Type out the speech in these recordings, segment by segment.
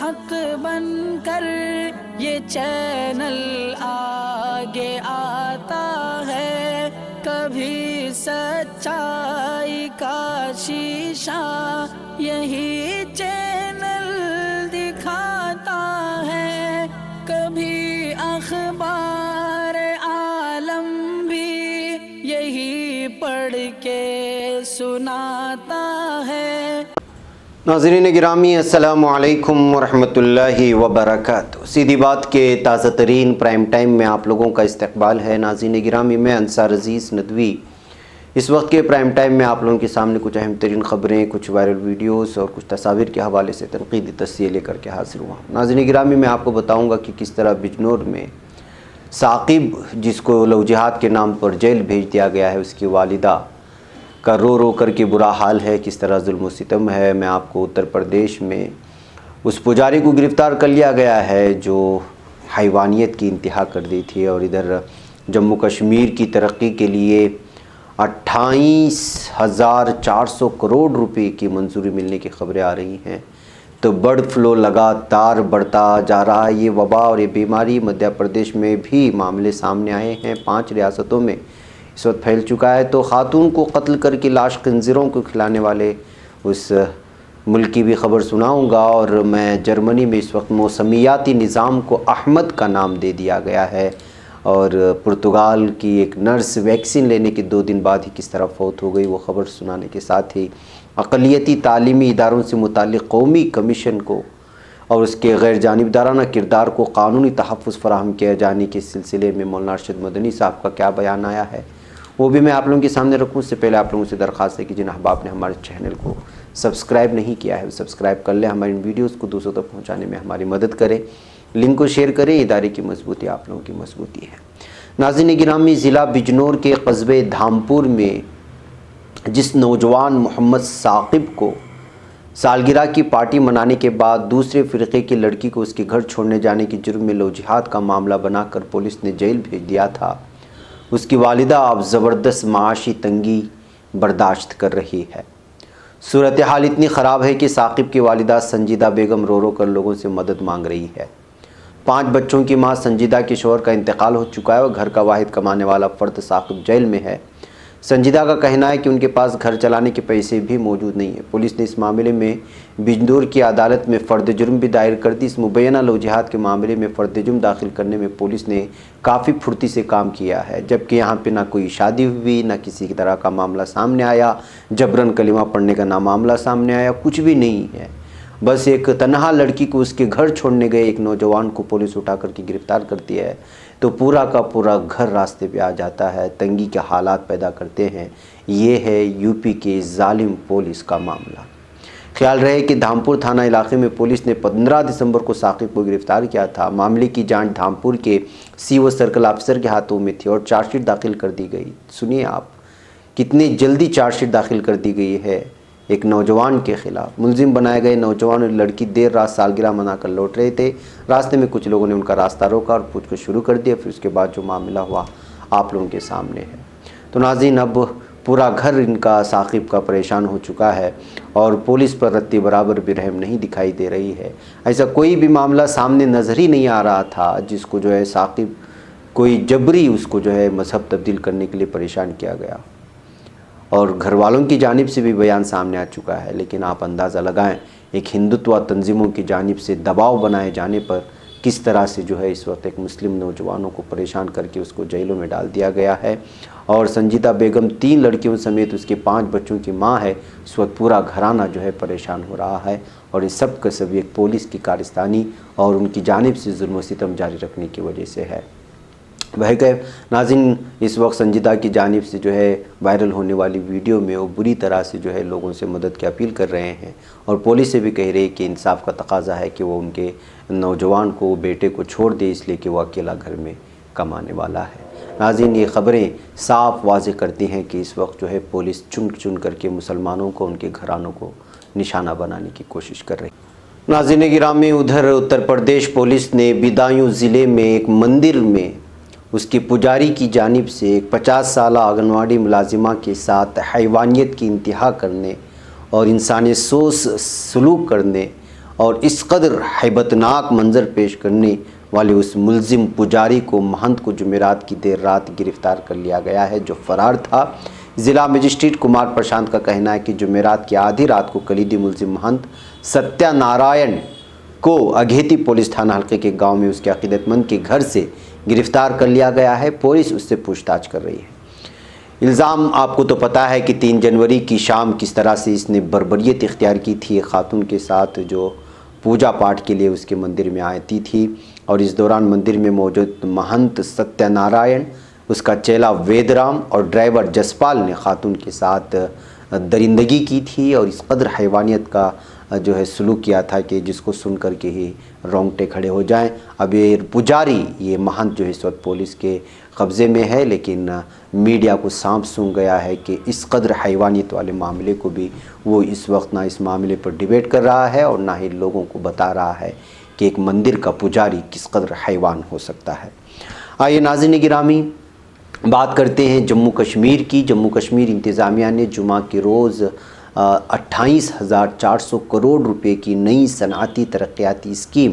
حق بن کر یہ چینل آگے آتا ہے، کبھی سچائی کا شیشہ یہی چینل دکھاتا ہے، کبھی اخبار عالم بھی یہی پڑھ کے سناتا ہے۔ ناظرین گرامی السلام علیکم ورحمۃ اللہ وبرکاتہ۔ سیدھی بات کے تازہ ترین پرائم ٹائم میں آپ لوگوں کا استقبال ہے۔ ناظرین گرامی میں انصار عزیز ندوی اس وقت کے پرائم ٹائم میں آپ لوگوں کے سامنے کچھ اہم ترین خبریں، کچھ وائرل ویڈیوز اور کچھ تصاویر کے حوالے سے تنقیدی تجزیے لے کر کے حاضر ہوا۔ ناظرین گرامی میں آپ کو بتاؤں گا کہ کس طرح بجنور میں ثاقب، جس کو لو جہاد کے نام پر جیل بھیج دیا گیا ہے، اس کی والدہ کا رو رو کر کے برا حال ہے، کس طرح ظلم و ستم ہے۔ میں آپ کو اتر پردیش میں اس پجاری کو گرفتار کر لیا گیا ہے جو حیوانیت کی انتہا کر دی تھی، اور ادھر جموں کشمیر کی ترقی کے لیے 28,400 کروڑ روپے کی منظوری ملنے کی خبریں آ رہی ہیں۔ تو برڈ فلو لگاتار بڑھتا جا رہا ہے۔ یہ وبا اور یہ بیماری مدھیہ پردیش میں بھی معاملے سامنے آئے ہیں، 5 ریاستوں میں اس وقت پھیل چکا ہے۔ تو خاتون کو قتل کر کے لاش خنزیروں کو کھلانے والے اس ملک کی بھی خبر سناؤں گا، اور میں جرمنی میں اس وقت موسمیاتی نظام کو احمد کا نام دے دیا گیا ہے، اور پرتگال کی ایک نرس ویکسین لینے کے 2 دن بعد ہی کس طرح فوت ہو گئی، وہ خبر سنانے کے ساتھ ہی اقلیتی تعلیمی اداروں سے متعلق قومی کمیشن کو اور اس کے غیر جانبدارانہ کردار کو قانونی تحفظ فراہم کیا جانے کے سلسلے میں مولانا ارشد مدنی صاحب کا کیا بیان آیا ہے، وہ بھی میں آپ لوگوں کے سامنے رکھوں۔ اس سے پہلے آپ لوگوں سے درخواست ہے کہ جن احباب نے ہمارے چینل کو سبسکرائب نہیں کیا ہے وہ سبسکرائب کر لیں، ہماری ان ویڈیوز کو دوسروں تک پہنچانے میں ہماری مدد کریں، لنک کو شیئر کریں۔ ادارے کی مضبوطی آپ لوگوں کی مضبوطی ہے۔ ناظرین گرامی، ضلع بجنور کے قصبے دھامپور میں جس نوجوان محمد ثاقب کو سالگرہ کی پارٹی منانے کے بعد دوسرے فرقے کی لڑکی کو اس کے گھر چھوڑنے جانے کے جرم میں لو جہاد کا معاملہ بنا کر پولیس نے جیل بھیج دیا تھا، اس کی والدہ اب زبردست معاشی تنگی برداشت کر رہی ہے۔ صورتحال اتنی خراب ہے کہ ثاقب کی والدہ سنجیدہ بیگم رو رو کر لوگوں سے مدد مانگ رہی ہے۔ 5 بچوں کی ماں سنجیدہ کے شوہر کا انتقال ہو چکا ہے اور گھر کا واحد کمانے والا فرد ثاقب جیل میں ہے۔ سنجیدہ کا کہنا ہے کہ ان کے پاس گھر چلانے کے پیسے بھی موجود نہیں ہیں۔ پولیس نے اس معاملے میں بجنور کی عدالت میں فرد جرم بھی دائر کر دی۔ اس مبینہ لو جہاد کے معاملے میں فرد جرم داخل کرنے میں پولیس نے کافی پھرتی سے کام کیا ہے، جبکہ یہاں پہ نہ کوئی شادی ہوئی، نہ کسی طرح کا معاملہ سامنے آیا، جبراً کلمہ پڑھنے کا نہ معاملہ سامنے آیا، کچھ بھی نہیں ہے۔ بس ایک تنہا لڑکی کو اس کے گھر چھوڑنے گئے ایک نوجوان کو پولیس اٹھا کر کے گرفتار کرتی ہے تو پورا کا پورا گھر راستے پہ آ جاتا ہے، تنگی کے حالات پیدا کرتے ہیں۔ یہ ہے یو پی کے ظالم پولیس کا معاملہ۔ خیال رہے کہ دھامپور تھانہ علاقے میں پولیس نے 15 دسمبر کو ثاقب کو گرفتار کیا تھا۔ معاملے کی جانچ دھامپور کے سی او سرکل آفیسر کے ہاتھوں میں تھی اور چارج شیٹ داخل کر دی گئی۔ سنیے آپ، کتنی جلدی چارج شیٹ داخل کر دی گئی ہے ایک نوجوان کے خلاف۔ ملزم بنائے گئے نوجوان اور لڑکی دیر رات سالگرہ منا کر لوٹ رہے تھے۔ راستے میں کچھ لوگوں نے ان کا راستہ روکا اور پوچھ گچھ شروع کر دیا، پھر اس کے بعد جو معاملہ ہوا آپ لوگوں کے سامنے ہے۔ تو ناظرین، اب پورا گھر ان کا ثاقب کا پریشان ہو چکا ہے اور پولیس پر رتی برابر بھی رحم نہیں دکھائی دے رہی ہے۔ ایسا کوئی بھی معاملہ سامنے نظر ہی نہیں آ رہا تھا جس کو جو ہے ثاقب کوئی جبری اس کو جو ہے مذہب تبدیل کرنے کے لیے پریشان کیا گیا، اور گھر والوں کی جانب سے بھی بیان سامنے آ چکا ہے۔ لیکن آپ اندازہ لگائیں، ایک ہندوتوا تنظیموں کی جانب سے دباؤ بنائے جانے پر کس طرح سے جو ہے اس وقت ایک مسلم نوجوانوں کو پریشان کر کے اس کو جیلوں میں ڈال دیا گیا ہے۔ اور سنجیدہ بیگم 3 لڑکیوں سمیت اس کے 5 بچوں کی ماں ہے، اس وقت پورا گھرانہ جو ہے پریشان ہو رہا ہے، اور یہ سب کا سب ایک پولیس کی کارستانی اور ان کی جانب سے ظلم و ستم جاری رکھنے کی وجہ سے ہے۔ ناظرین، اس وقت سنجیدہ کی جانب سے جو ہے وائرل ہونے والی ویڈیو میں وہ بری طرح سے جو ہے لوگوں سے مدد کی اپیل کر رہے ہیں، اور پولیس سے بھی کہہ رہے کہ انصاف کا تقاضا ہے کہ وہ ان کے نوجوان کو، بیٹے کو چھوڑ دے، اس لیے کہ وہ اکیلا گھر میں کمانے والا ہے۔ ناظرین، یہ خبریں صاف واضح کرتی ہیں کہ اس وقت جو ہے پولیس چن چن کر کے مسلمانوں کو، ان کے گھرانوں کو نشانہ بنانے کی کوشش کر رہی ہے۔ ناظرین گرامی، ادھر اتر پردیش پولیس نے بدایوں ضلع میں ایک مندر میں اس کی پجاری کی جانب سے ایک 50 سالہ آنگن واڑی ملازمہ کے ساتھ حیوانیت کی انتہا کرنے اور انسانی سوس سلوک کرنے اور اس قدر ہیبتناک منظر پیش کرنے والے اس ملزم پجاری کو مہنت کو جمعرات کی دیر رات گرفتار کر لیا گیا ہے، جو فرار تھا۔ ضلع مجسٹریٹ کمار پرشانت کا کہنا ہے کہ جمعرات کی آدھی رات کو کلیدی ملزم مہنت ستیہ نارائن کو اگیتی پولیس تھانہ حلقے کے گاؤں میں اس کے عقیدت مند کے گھر سے گرفتار کر لیا گیا ہے۔ پولیس اس سے پوچھ تاچھ کر رہی ہے۔ الزام آپ کو تو پتہ ہے کہ 3 جنوری کی شام کس طرح سے اس نے بربریت اختیار کی تھی ایک خاتون کے ساتھ جو پوجا پاٹ کے لیے اس کے مندر میں آتی تھی، اور اس دوران مندر میں موجود مہنت ستیہ نارائن، اس کا چیلا وید رام اور ڈرائیور جسپال نے خاتون کے ساتھ درندگی کی تھی اور اس قدر حیوانیت کا جو ہے سلوک کیا تھا کہ جس کو سن کر کے ہی رونگٹے کھڑے ہو جائیں۔ اب یہ پجاری، یہ مہنت جو اس وقت پولیس کے قبضے میں ہے، لیکن میڈیا کو سانپ سونگ گیا ہے کہ اس قدر حیوانیت والے معاملے کو بھی وہ اس وقت نہ اس معاملے پر ڈیبیٹ کر رہا ہے اور نہ ہی لوگوں کو بتا رہا ہے کہ ایک مندر کا پجاری کس قدر حیوان ہو سکتا ہے۔ آئیے ناظرین گرامی، بات کرتے ہیں جموں کشمیر کی۔ جموں کشمیر انتظامیہ نے جمعہ کے روز 28,400 کروڑ روپے کی نئی صنعتی ترقیاتی اسکیم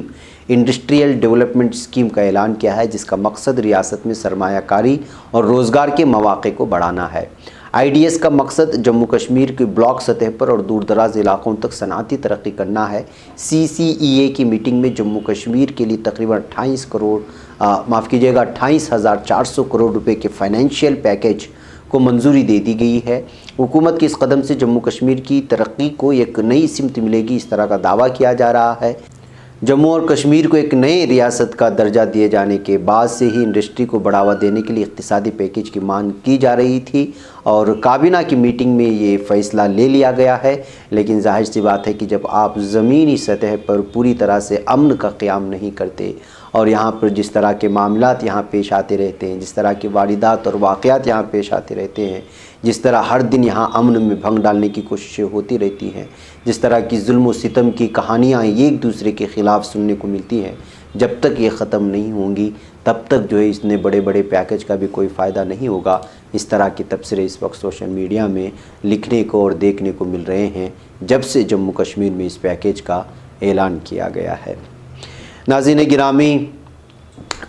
انڈسٹریل ڈیولپمنٹ اسکیم کا اعلان کیا ہے، جس کا مقصد ریاست میں سرمایہ کاری اور روزگار کے مواقع کو بڑھانا ہے۔ آئی ڈی ایس کا مقصد جموں کشمیر کے بلاک سطح پر اور دور دراز علاقوں تک صنعتی ترقی کرنا ہے۔ CCEA کی میٹنگ میں جموں کشمیر کے لیے تقریباً 28,400 کروڑ روپے کے فائنینشیل پیکیج کو منظوری دے دی گئی ہے۔ حکومت کے اس قدم سے جموں کشمیر کی ترقی کو ایک نئی سمت ملے گی، اس طرح کا دعویٰ کیا جا رہا ہے۔ جموں اور کشمیر کو ایک نئے ریاست کا درجہ دیے جانے کے بعد سے ہی انڈسٹری کو بڑھاوا دینے کے لیے اقتصادی پیکیج کی مانگ کی جا رہی تھی اور کابینہ کی میٹنگ میں یہ فیصلہ لے لیا گیا ہے، لیکن ظاہر سی بات ہے کہ جب آپ زمینی سطح پر پوری طرح سے امن کا قیام نہیں کرتے اور یہاں پر جس طرح کے معاملات یہاں پیش آتے رہتے ہیں، جس طرح کی واردات اور واقعات یہاں پیش آتے رہتے ہیں، جس طرح ہر دن یہاں امن میں بھنگ ڈالنے کی کوششیں ہوتی رہتی ہیں، جس طرح کی ظلم و ستم کی کہانیاں ایک دوسرے کے خلاف سننے کو ملتی ہیں، جب تک یہ ختم نہیں ہوں گی تب تک جو ہے اس نے بڑے بڑے پیکیج کا بھی کوئی فائدہ نہیں ہوگا۔ اس طرح کے تبصرے اس وقت سوشل میڈیا میں لکھنے کو اور دیکھنے کو مل رہے ہیں جب سے جموں کشمیر میں اس پیکیج کا اعلان کیا گیا ہے۔ ناظرین گرامی،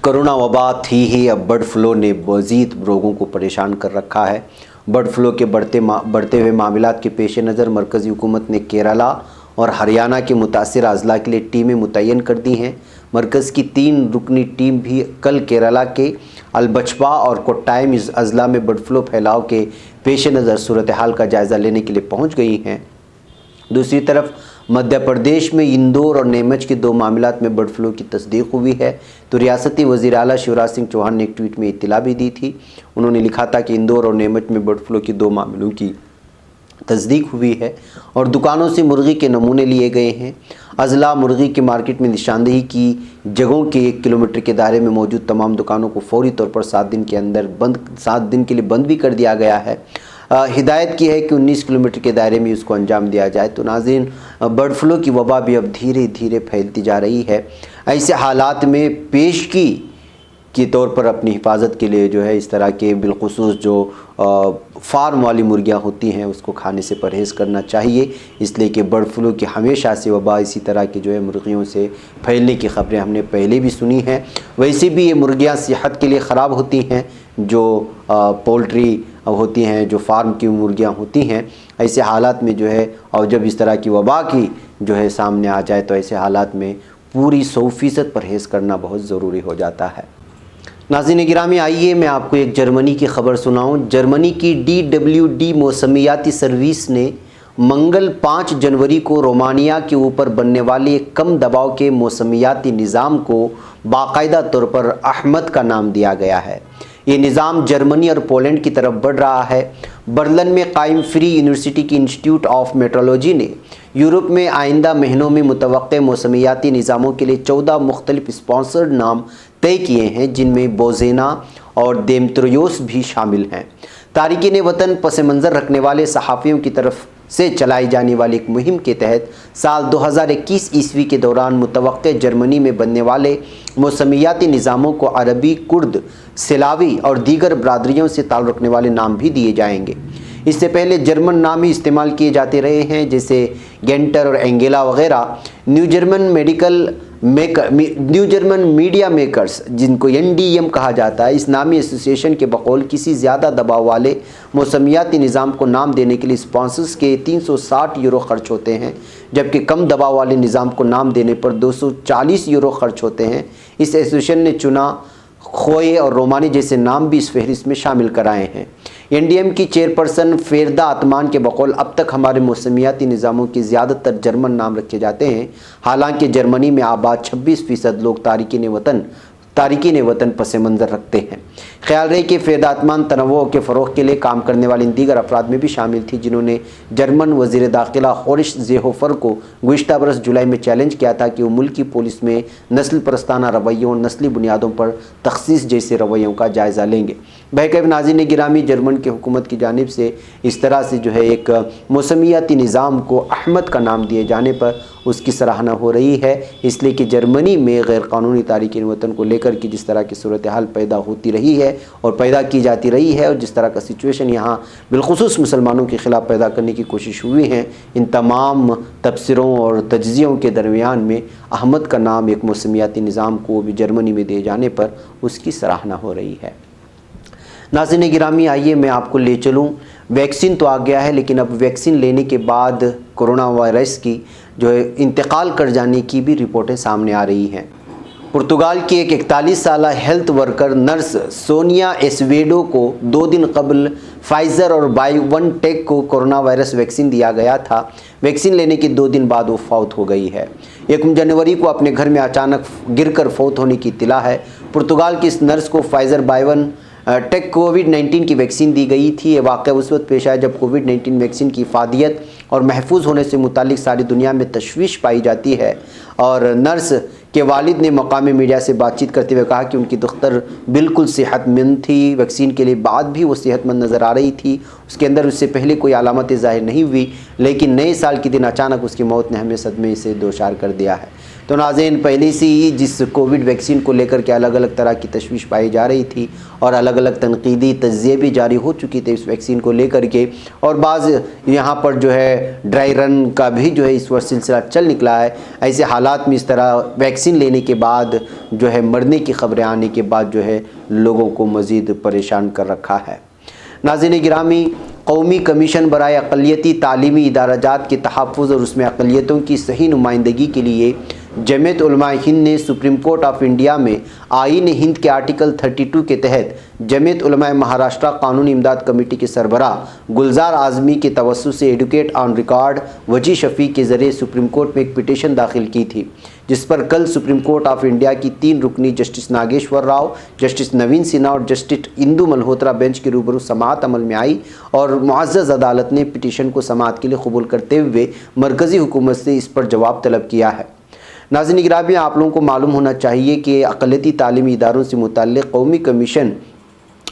کرونا وبا تھی ہی، اب برڈ فلو نے مزید لوگوں کو پریشان کر رکھا ہے۔ برڈ فلو کے بڑھتے ہوئے معاملات کے پیش نظر مرکزی حکومت نے کیرالہ اور ہریانہ کے متاثرہ اضلاع کے لیے ٹیمیں متعین کر دی ہیں۔ مرکز کی 3 رکنی ٹیم بھی کل کیرالہ کے البچپا اور کوٹائم اضلاع میں برڈ فلو پھیلاؤ کے پیش نظر صورتحال کا جائزہ لینے کے لیے پہنچ گئی ہیں۔ دوسری طرف مدھیہ پردیش میں اندور اور نیمچ کے 2 معاملات میں برڈ فلو کی تصدیق ہوئی ہے، تو ریاستی وزیر اعلیٰ شیوراج سنگھ چوہان نے ایک ٹویٹ میں اطلاع بھی دی تھی۔ انہوں نے لکھا تھا کہ اندور اور نیمچ میں برڈ فلو کی 2 معاملوں کی تصدیق ہوئی ہے اور دکانوں سے مرغی کے نمونے لیے گئے ہیں۔ اضلاع مرغی کے مارکیٹ میں نشاندہی کی جگہوں کے 1 کلومیٹر کے دائرے میں موجود تمام دکانوں کو فوری طور پر 7 دن کے لیے بند بھی کر دیا گیا ہے۔ ہدایت کی ہے کہ 19 کلومیٹر کے دائرے میں اس کو انجام دیا جائے۔ تو ناظرین، برڈ فلو کی وبا بھی اب دھیرے دھیرے پھیلتی جا رہی ہے۔ ایسے حالات میں پیشگی کے طور پر اپنی حفاظت کے لیے جو ہے اس طرح کے بالخصوص جو فارم والی مرغیاں ہوتی ہیں اس کو کھانے سے پرہیز کرنا چاہیے، اس لیے کہ برڈ فلو کی ہمیشہ سے وبا اسی طرح کی جو ہے مرغیوں سے پھیلنے کی خبریں ہم نے پہلے بھی سنی ہیں۔ ویسے بھی یہ مرغیاں صحت کے لیے خراب ہوتی ہیں، جو پولٹری ہوتی ہیں، جو فارم کی مرغیاں ہوتی ہیں۔ ایسے حالات میں جو ہے اور جب اس طرح کی وبا کی جو ہے سامنے آ جائے تو ایسے حالات میں پوری 100% پرہیز کرنا بہت ضروری ہو جاتا ہے۔ ناظرین گرامی، آئیے میں آپ کو ایک جرمنی کی خبر سناؤں۔ جرمنی کی DWD موسمیاتی سروس نے منگل 5 جنوری کو رومانیہ کے اوپر بننے والے ایک کم دباؤ کے موسمیاتی نظام کو باقاعدہ طور پر احمد کا نام دیا گیا ہے۔ یہ نظام جرمنی اور پولینڈ کی طرف بڑھ رہا ہے۔ برلن میں قائم فری یونیورسٹی کی انسٹیٹیوٹ آف میٹرولوجی نے یورپ میں آئندہ مہینوں میں متوقع موسمیاتی نظاموں کے لیے 14 مختلف اسپانسرڈ نام طے کیے ہیں، جن میں بوزینا اور دیمتریوس بھی شامل ہیں۔ تارکین وطن پس منظر رکھنے والے صحافیوں کی طرف سے چلائی جانے والی ایک مہم کے تحت سال 2021 عیسوی کے دوران متوقع جرمنی میں بننے والے موسمیاتی نظاموں کو عربی، کرد، سلاوی اور دیگر برادریوں سے تعلق رکھنے والے نام بھی دیے جائیں گے۔ اس سے پہلے جرمن نام ہی استعمال کیے جاتے رہے ہیں، جیسے گینٹر اور اینگیلا وغیرہ۔ نیو جرمن میڈیا میکرز، جن کو NDM کہا جاتا ہے، اس نامی ایسوسی ایشن کے بقول کسی زیادہ دباؤ والے موسمیاتی نظام کو نام دینے کے لیے اسپانسرز کے 360 یورو خرچ ہوتے ہیں، جبکہ کم دباؤ والے نظام کو نام دینے پر 240 یورو خرچ ہوتے ہیں۔ اس ایسوسی ایشن نے چنا، خوئے اور رومانی جیسے نام بھی اس فہرست میں شامل کرائے ہیں۔ NDM کی چیئرپرسن فیردا آتمان کے بقول اب تک ہمارے موسمیاتی نظاموں کے زیادہ تر جرمن نام رکھے جاتے ہیں، حالانکہ جرمنی میں آباد 26% لوگ تارکین وطن پس منظر رکھتے ہیں۔ خیال رہے کہ فیردا آتمان تنوع کے فروغ کے لیے کام کرنے والے ان دیگر افراد میں بھی شامل تھی جنہوں نے جرمن وزیر داخلہ ہورسٹ زیہوفر کو گزشتہ برس جولائی میں چیلنج کیا تھا کہ وہ ملکی پولیس میں نسل پرستانہ رویوں اور نسلی بنیادوں پر تخصیص جیسے رویوں کا جائزہ لیں گے۔ بہرکیف ناظرین گرامی، جرمن کی حکومت کی جانب سے اس طرح سے ایک موسمیاتی نظام کو احمد کا نام دیے جانے پر اس کی سراہنا ہو رہی ہے، اس لیے کہ جرمنی میں غیر قانونی تارکین وطن کو لے کر کے جس طرح کی صورتحال پیدا ہوتی رہی ہے اور پیدا کی جاتی رہی ہے، اور جس طرح کا سچویشن یہاں بالخصوص مسلمانوں کے خلاف پیدا کرنے کی کوشش ہوئی ہے، ان تمام تبصروں اور تجزیوں کے درمیان میں احمد کا نام ایک موسمیاتی نظام کو بھی جرمنی میں دیے جانے پر اس کی سراہنا ہو رہی ہے۔ ناظرین گرامی، آئیے میں آپ کو لے چلوں۔ ویکسین تو آ گیا ہے، لیکن اب ویکسین لینے کے بعد کرونا وائرس کی انتقال کر جانے کی بھی رپورٹیں سامنے آ رہی ہیں۔ پرتگال کی ایک 41 سالہ ہیلتھ ورکر نرس سونیا ایسویڈو کو 2 دن قبل فائزر اور بائیو ٹیک کو کرونا وائرس ویکسین دیا گیا تھا۔ ویکسین لینے کے 2 دن بعد وہ فوت ہو گئی ہے۔ 1 جنوری کو اپنے گھر میں اچانک گر کر فوت ہونے کی اطلاع ہے۔ پرتگال کی اس نرس کو فائزر بائیو ٹیک کووڈ-19 کی ویکسین دی گئی تھی۔ یہ واقعہ اس وقت پیش آیا جب کووڈ-19 ویکسین کی افادیت اور محفوظ ہونے سے متعلق ساری دنیا میں تشویش پائی جاتی ہے، اور نرس کے والد نے مقامی میڈیا سے بات چیت کرتے ہوئے کہا کہ ان کی دختر بالکل صحت مند تھی، ویکسین کے لیے بعد بھی وہ صحت مند نظر آ رہی تھی، اس کے اندر اس سے پہلے کوئی علامتیں ظاہر نہیں ہوئی، لیکن نئے سال کے دن اچانک اس کی موت نے ہمیں صدمے سے دوچار کر دیا ہے۔ تو ناظرین، پہلے سے ہی جس کووڈ ویکسین کو لے کر کے الگ الگ طرح کی تشویش پائی جا رہی تھی اور الگ الگ تنقیدی تجزیے بھی جاری ہو چکی تھے اس ویکسین کو لے کر کے، اور بعض یہاں پر ڈرائی رن کا بھی اس وقت سلسلہ چل نکلا ہے۔ ایسے حالات میں اس طرح ویکسین لینے کے بعد مرنے کی خبریں آنے کے بعد لوگوں کو مزید پریشان کر رکھا ہے۔ ناظرین گرامی، قومی کمیشن برائے اقلیتی تعلیمی ادارہ جات کے تحفظ اور اس میں اقلیتوں کی صحیح نمائندگی کے لیے جمعیت علماء ہند نے سپریم کورٹ آف انڈیا میں آئین ہند کے آرٹیکل 32 کے تحت جمعیت علماء مہاراشٹرا قانونی امداد کمیٹی کے سربراہ گلزار اعظمی کے توسط سے ایڈوکیٹ آن ریکارڈ وجی شفیع کے ذریعے سپریم کورٹ میں ایک پٹیشن داخل کی تھی، جس پر کل سپریم کورٹ آف انڈیا کی 3 رکنی جسٹس ناگیشور راؤ، جسٹس نوین سنہا اور جسٹس اندو ملہوترا بینچ کے روبرو سماعت عمل میں آئی، اور معزز عدالت نے پٹیشن کو سماعت کے لیے قبول کرتے ہوئے مرکزی حکومت سے اس پر جواب طلب کیا ہے۔ ناظرین گرامی، آپ لوگوں کو معلوم ہونا چاہیے کہ اقلیتی تعلیمی اداروں سے متعلق قومی کمیشن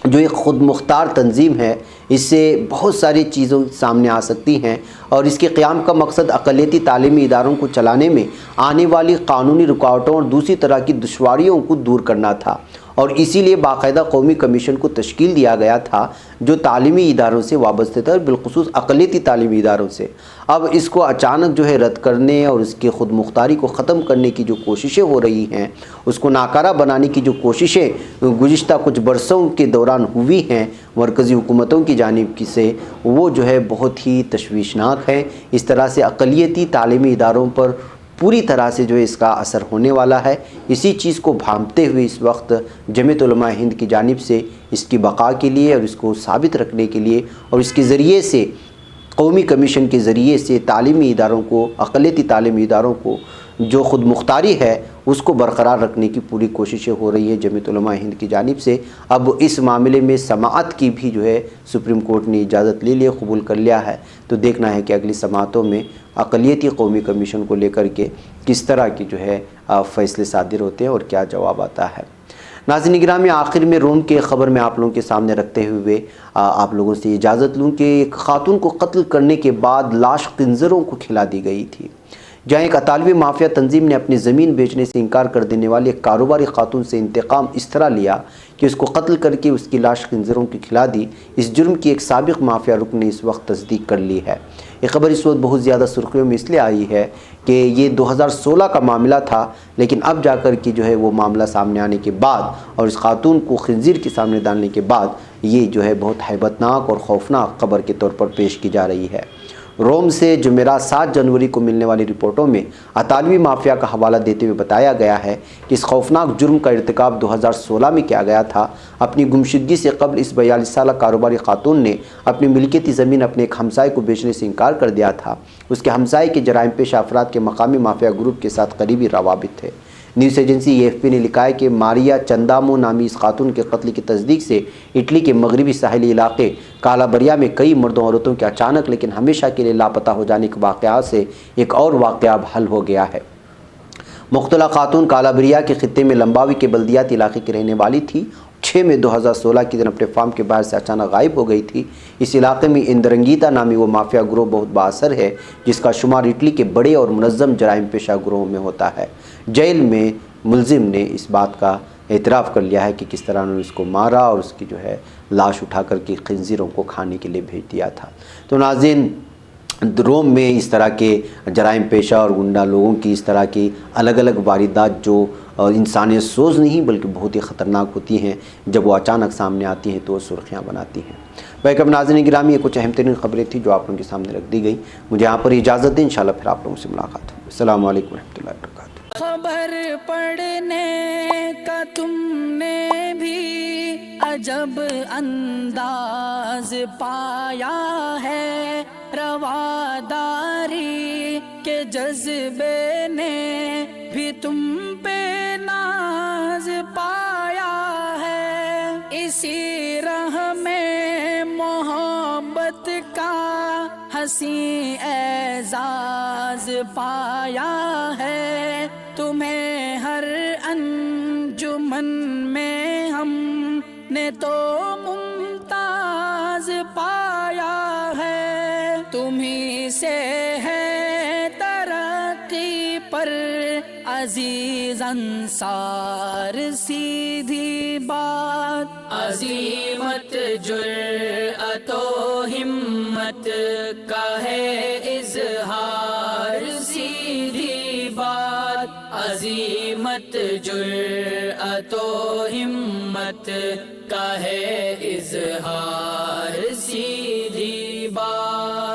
جو ایک خود مختار تنظیم ہے، اس سے بہت ساری چیزوں سامنے آ سکتی ہیں، اور اس کے قیام کا مقصد اقلیتی تعلیمی اداروں کو چلانے میں آنے والی قانونی رکاوٹوں اور دوسری طرح کی دشواریوں کو دور کرنا تھا، اور اسی لیے باقاعدہ قومی کمیشن کو تشکیل دیا گیا تھا جو تعلیمی اداروں سے وابستہ تھا، بالخصوص اقلیتی تعلیمی اداروں سے۔ اب اس کو اچانک رد کرنے اور اس کی خود مختاری کو ختم کرنے کی جو کوششیں ہو رہی ہیں، اس کو ناکارہ بنانے کی جو کوششیں گزشتہ کچھ برسوں کے دوران ہوئی ہیں مرکزی حکومتوں کی جانب سے، وہ بہت ہی تشویشناک ہے۔ اس طرح سے اقلیتی تعلیمی اداروں پر پوری طرح سے اس کا اثر ہونے والا ہے۔ اسی چیز کو بھانپتے ہوئے اس وقت جمعیت علماء ہند کی جانب سے اس کی بقا کے لیے اور اس کو ثابت رکھنے کے لیے اور اس کے ذریعے سے قومی کمیشن کے ذریعے سے تعلیمی اداروں کو، اقلیتی تعلیمی اداروں کو جو خود مختاری ہے اس کو برقرار رکھنے کی پوری کوششیں ہو رہی ہے جمعیت علماء ہند کی جانب سے۔ اب اس معاملے میں سماعت کی بھی سپریم کورٹ نے اجازت لے لی، قبول کر لیا ہے، تو دیکھنا ہے کہ اگلی سماعتوں میں اقلیتی قومی کمیشن کو لے کر کے کس طرح کی فیصلے صادر ہوتے ہیں اور کیا جواب آتا ہے۔ ناظرین گرامی، آخر میں روم کے خبر میں آپ لوگوں کے سامنے رکھتے ہوئے آپ لوگوں سے اجازت لوں کہ ایک خاتون کو قتل کرنے کے بعد لاش خنزروں کو کھلا دی گئی تھی۔ جہاں ایک اطالوی مافیا تنظیم نے اپنی زمین بیچنے سے انکار کر دینے والی ایک کاروباری خاتون سے انتقام اس طرح لیا کہ اس کو قتل کر کے اس کی لاش خنزیروں کی کھلا دی۔ اس جرم کی ایک سابق مافیا رکن نے اس وقت تصدیق کر لی ہے۔ یہ خبر اس وقت بہت زیادہ سرخیوں میں اس لیے آئی ہے کہ یہ 2016 کا معاملہ تھا، لیکن اب جا کر کے جو ہے وہ معاملہ سامنے آنے کے بعد اور اس خاتون کو خنزیر کے سامنے ڈالنے کے بعد یہ جو ہے بہت ہیبتناک اور خوفناک خبر کے طور پر پیش کی جا رہی ہے۔ روم سے جمعرات 7 جنوری کو ملنے والی رپورٹوں میں اطالوی مافیا کا حوالہ دیتے ہوئے بتایا گیا ہے کہ اس خوفناک جرم کا ارتکاب 2016 میں کیا گیا تھا۔ اپنی گمشدگی سے قبل اس 42 سالہ کاروباری خاتون نے اپنی ملکیتی زمین اپنے ایک ہمسائے کو بیچنے سے انکار کر دیا تھا۔ اس کے ہمسائے کے جرائم پیشہ افراد کے مقامی مافیا گروپ کے ساتھ قریبی روابط تھے۔ نیوز ایجنسی AFP نے لکھا ہے کہ ماریا چندامو نامی اس خاتون کے قتل کی تصدیق سے اٹلی کے مغربی ساحلی علاقے کالابریا میں کئی مردوں عورتوں کے اچانک لیکن ہمیشہ کے لیے لاپتہ ہو جانے کے واقعات سے ایک اور واقعہ اب حل ہو گیا ہے۔ مقتولہ خاتون کالابریا کے خطے میں لمباوی کے بلدیاتی علاقے کی رہنے والی تھی۔ 6 مئی 2016 کے دن اپنے فارم کے باہر سے اچانک غائب ہو گئی تھی۔ اس علاقے میں اندرنگیتا نامی وہ مافیا گروہ بہت بااثر ہے جس کا شمار اٹلی کے بڑے اور منظم جرائم پیشہ گروہوں میں ہوتا ہے۔ جیل میں ملزم نے اس بات کا اعتراف کر لیا ہے کہ کس طرح انہوں نے اس کو مارا اور اس کی جو ہے لاش اٹھا کر کے خنزیروں کو کھانے کے لیے بھیج دیا تھا۔ تو ناظرین، روم میں اس طرح کے جرائم پیشہ اور گنڈا لوگوں کی اس طرح کی الگ الگ واردات جو انسانیت سوز نہیں بلکہ بہت ہی خطرناک ہوتی ہیں، جب وہ اچانک سامنے آتی ہیں تو وہ سرخیاں بناتی ہیں۔ ویلکم ناظرین گرامی، یہ کچھ اہم ترین خبریں تھیں جو آپ لوگوں کے سامنے رکھ دی گئی۔ مجھے یہاں پر اجازت دیں، انشاءاللہ پھر آپ لوگوں سے ملاقات ہوگی۔ السلام علیکم ورحمۃ اللہ وبرکاتہ۔ خبر پڑھنے کا تم نے بھی عجب انداز پایا ہے، رواداری کے جذبے نے بھی تم پہ ناز پایا ہے، اسی راہ میں محبت کا حسین اعزاز پایا ہے، تمہیں ہر انجمن میں ہم نے تو ممتاز پایا ہے، تمہیں سے ہے ترقی پر عزیز انصار، سیدھی بات عظیمت جرأت و ہمت کا ہے اظہار، سیدھی بات عظیمت جرأت و ہمت کا ہے اظہار، سیدھی